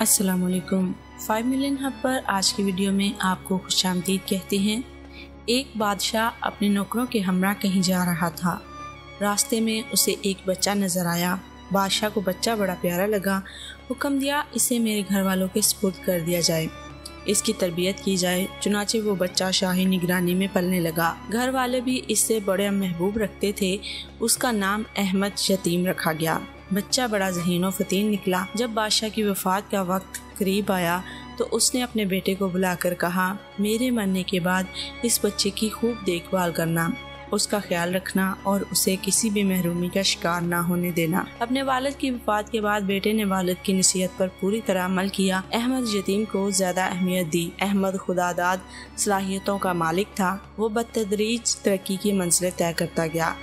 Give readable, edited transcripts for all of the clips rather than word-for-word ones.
अस्सलामुअलैकुम। 5 million hub पर आज की वीडियो में आपको खुशामदीद कहते हैं। एक बादशाह अपने नौकरों के हमरा कहीं जा रहा था। रास्ते में उसे एक बच्चा नज़र आया। बादशाह को बच्चा बड़ा प्यारा लगा। हुक्म दिया इसे मेरे घर वालों के सुपुर्द कर दिया जाए, इसकी तरबियत की जाए। चुनाचे वो बच्चा शाही निगरानी में पलने लगा। घर वाले भी इससे बड़े महबूब रखते थे। उसका नाम अहमद यतीम रखा गया। बच्चा बड़ा ज़हीन व फतीन निकला। जब बादशाह की वफ़ात का वक्त करीब आया तो उसने अपने बेटे को बुलाकर कहा, मेरे मरने के बाद इस बच्चे की खूब देखभाल करना, उसका ख्याल रखना और उसे किसी भी महरूमी का शिकार ना होने देना। अपने वालिद की वफ़ात के बाद बेटे ने वालिद की नसीहत पर पूरी तरह अमल किया। अहमद यतीम को ज़्यादा अहमियत दी। अहमद खुदादाद सलाहियतों का मालिक था। वो बतदरीज तरक्की की मंजिलें तय करता गया।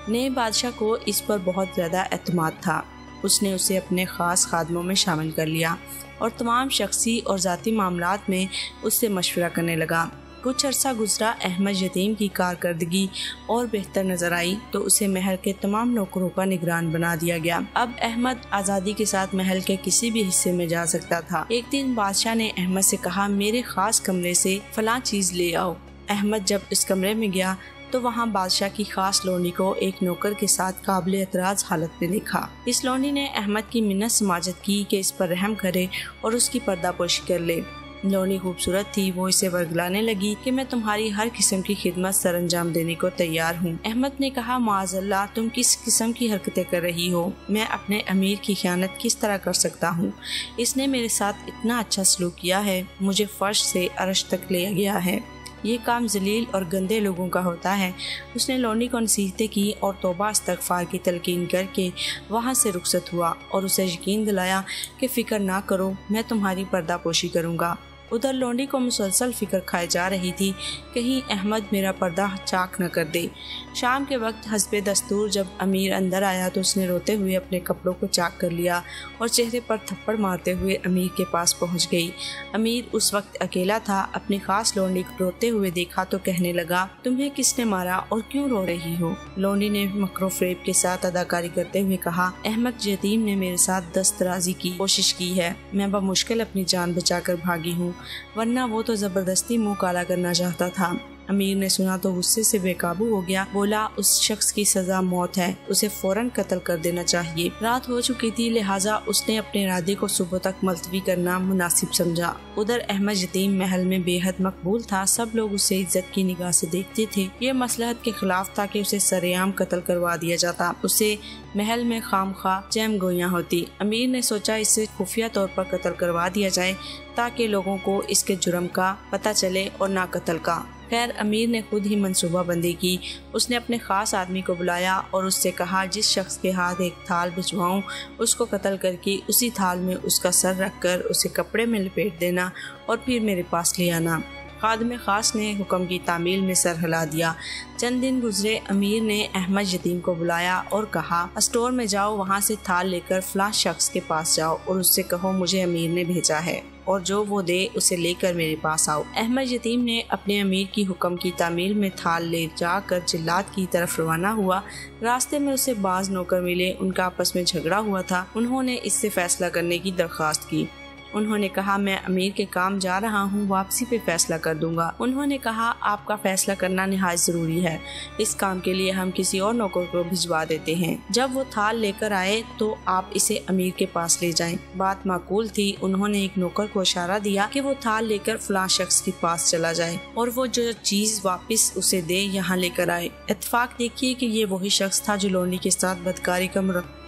नए बादशाह को इस पर बहुत ज़्यादा एतमाद था। उसने उसे अपने ख़ास खादमों में शामिल कर लिया और तमाम शख्सी और ज़ाती मामलात में उससे मशवरा करने लगा। कुछ अरसा गुजरा। अहमद यतीम की कारकर्दगी और बेहतर नजर आई तो उसे महल के तमाम नौकरों का निगरान बना दिया गया। अब अहमद आज़ादी के साथ महल के किसी भी हिस्से में जा सकता था। एक दिन बादशाह ने अहमद से कहा, मेरे खास कमरे से फलां चीज़ ले आओ। अहमद जब इस कमरे में गया तो वहाँ बादशाह की खास लोनी को एक नौकर के साथ काबिल एतराज हालत में देखा। इस लोनी ने अहमद की मिन्नत समाजत की कि इस पर रहम करे और उसकी पर्दापोशी कर ले। लोनी खूबसूरत थी। वो इसे वर्गलाने लगी कि मैं तुम्हारी हर किस्म की खिदमत सर अंजाम देने को तैयार हूँ। अहमद ने कहा, माज़अल्लाह, तुम किस किस्म की हरकतें कर रही हो? मैं अपने अमीर की खयानत किस तरह कर सकता हूँ? इसने मेरे साथ इतना अच्छा सलूक किया है। मुझे फर्श से अर्श तक ले गया है। ये काम जलील और गंदे लोगों का होता है। उसने लोनी को नसीहतें की और तौबा इस्तग़फ़ार की तलकीन करके वहाँ से रुखसत हुआ और उसे यकीन दिलाया कि फ़िक्र ना करो, मैं तुम्हारी पर्दापोशी करूँगा। उधर लोनी को मुसलसल फ़िक्र खाए जा रही थी, कहीं अहमद मेरा पर्दा चाक न कर दे। शाम के वक्त हस्बे दस्तूर जब अमीर अंदर आया तो उसने रोते हुए अपने कपड़ों को चाक कर लिया और चेहरे पर थप्पड़ मारते हुए अमीर के पास पहुंच गई। अमीर उस वक्त अकेला था। अपनी खास लोनी को रोते हुए देखा तो कहने लगा, तुम्हें किसने मारा और क्यों रो रही हो? लोनी ने मकरो फ़रेब के साथ अदाकारी करते हुए कहा, अहमद यतीम ने मेरे साथ दस्तराजी की कोशिश की है। मैं बमुश्किल अपनी जान बचाकर भागी हूँ, वरना वो तो जबरदस्ती मुंह काला करना चाहता था। अमीर ने सुना तो गुस्से से बेकाबू हो गया। बोला, उस शख्स की सजा मौत है, उसे फौरन कत्ल कर देना चाहिए। रात हो चुकी थी, लिहाजा उसने अपने इरादे को सुबह तक मुलतवी करना मुनासिब समझा। उधर अहमद यतीम महल में बेहद मकबूल था। सब लोग उसे इज्जत की निगाह से देखते थे। ये मसलहत के खिलाफ था कि उसे सरेआम कत्ल करवा दिया जाता। उसे महल में खामखा जैम गोइयाँ होती। अमीर ने सोचा इसे खुफिया तौर पर कत्ल करवा दिया जाए ताकि लोगों को इसके जुर्म का पता चले और ना कत्ल का। खैर, अमीर ने खुद ही मंसूबाबंदी की। उसने अपने ख़ास आदमी को बुलाया और उससे कहा, जिस शख्स के हाथ एक थाल भिजवाऊँ उसको कत्ल करके उसी थाल में उसका सर रखकर उसे कपड़े में लपेट देना और फिर मेरे पास ले आना। खादिम खास ने हुक्म की तामील में सर हिला दिया। चंद दिन गुजरे। अमीर ने अहमद यतीम को बुलाया और कहा, स्टोर में जाओ, वहाँ से थाल लेकर फलां शख्स के पास जाओ और उससे कहो मुझे अमीर ने भेजा है और जो वो दे उसे लेकर मेरे पास आओ। अहमद यतीम ने अपने अमीर की हुक्म की तामील में थाल ले जाकर जिल्लात की तरफ रवाना हुआ। रास्ते में उसे बाज नौकर मिले। उनका आपस में झगड़ा हुआ था। उन्होंने इससे फैसला करने की दरख्वास्त की। उन्होंने कहा, मैं अमीर के काम जा रहा हूँ, वापसी पे फैसला कर दूंगा। उन्होंने कहा, आपका फैसला करना निहायत ज़रूरी है। इस काम के लिए हम किसी और नौकर को भिजवा देते हैं। जब वो थाल लेकर आए तो आप इसे अमीर के पास ले जाएं। बात माकूल थी। उन्होंने एक नौकर को इशारा दिया कि वो थाल लेकर फलां शख्स के पास चला जाए और वो जो चीज़ वापस उसे दे यहाँ लेकर आए। इत्तेफाक देखिए कि ये वही शख्स था जो लोनी के साथ बदकारी का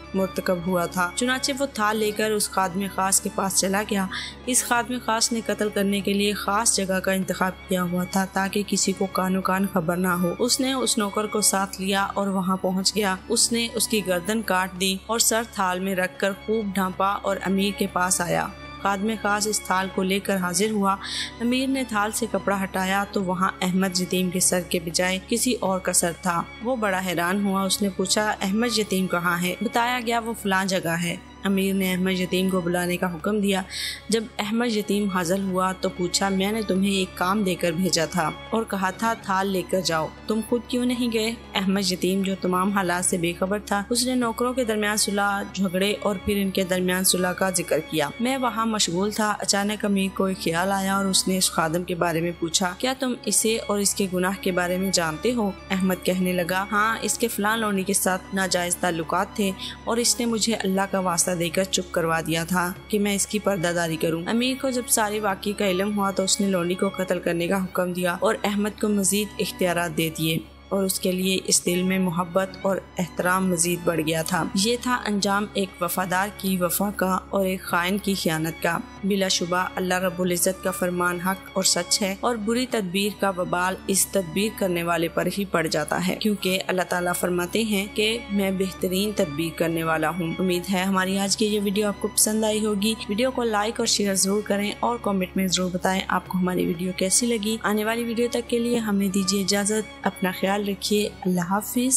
मुर्तकब हुआ था। चुनाचे वो थाल लेकर उस खादिम खास के पास चला गया। इस खादिम खास ने कत्ल करने के लिए खास जगह का इंतखाब किया हुआ था ताकि किसी को कानो कान खबर ना हो। उसने उस नौकर को साथ लिया और वहाँ पहुँच गया। उसने उसकी गर्दन काट दी और सर थाल में रखकर खूब ढांपा और अमीर के पास आया। खादिम खास इस थाल को लेकर हाजिर हुआ। अमीर ने थाल से कपड़ा हटाया तो वहाँ अहमद यतीम के सर के बजाय किसी और का सर था। वो बड़ा हैरान हुआ। उसने पूछा, अहमद यतीम कहाँ है? बताया गया वो फलां जगह है। अमीर ने अहमद यतीम को बुलाने का हुक्म दिया। जब अहमद यतीम हाजिर हुआ तो पूछा, मैंने तुम्हें एक काम देकर भेजा था और कहा था थाल लेकर जाओ, तुम खुद क्यों नहीं गए? अहमद यतीम जो तमाम हालात से बेखबर था, उसने नौकरों के दरमियान सुलह, झगड़े और फिर इनके दरमियान सुलह का जिक्र किया। मैं वहाँ मशगूल था। अचानक अमीर को एक ख्याल आया और उसने इस खादम के बारे में पूछा, क्या तुम इसे और इसके गुनाह के बारे में जानते हो? अहमद कहने लगा, हाँ, इसके फलां लोनी के साथ नाजायज ताल्लुकात थे और इसने मुझे अल्लाह का वास्ता देकर चुप करवा दिया था कि मैं इसकी पर्दादारी करूं। अमीर को जब सारे वाक़ई का इल्म हुआ तो उसने लोनी को कत्ल करने का हुक्म दिया और अहमद को मजीद इख्तियारात दे दिए और उसके लिए इस दिल में मोहब्बत और एहतराम मजीद बढ़ गया था। ये था अंजाम एक वफादार की वफा का और एक खाइन की खयानत का। बिलाशुबा अल्लाह रब्बुल इज़्ज़त का फरमान हक और सच है और बुरी तदबीर का वबाल इस तदबीर करने वाले पर ही पड़ जाता है, क्योंकि अल्लाह ताला फरमाते हैं कि मैं बेहतरीन तदबीर करने वाला हूँ। उम्मीद है हमारी आज की ये वीडियो आपको पसंद आई होगी। वीडियो को लाइक और शेयर जरूर करें और कॉमेंट में जरूर बताएं आपको हमारी वीडियो कैसी लगी। आने वाली वीडियो तक के लिए हमें दीजिए इजाज़त। अपना ख्याल रखिए। अल्लाह हाफिज।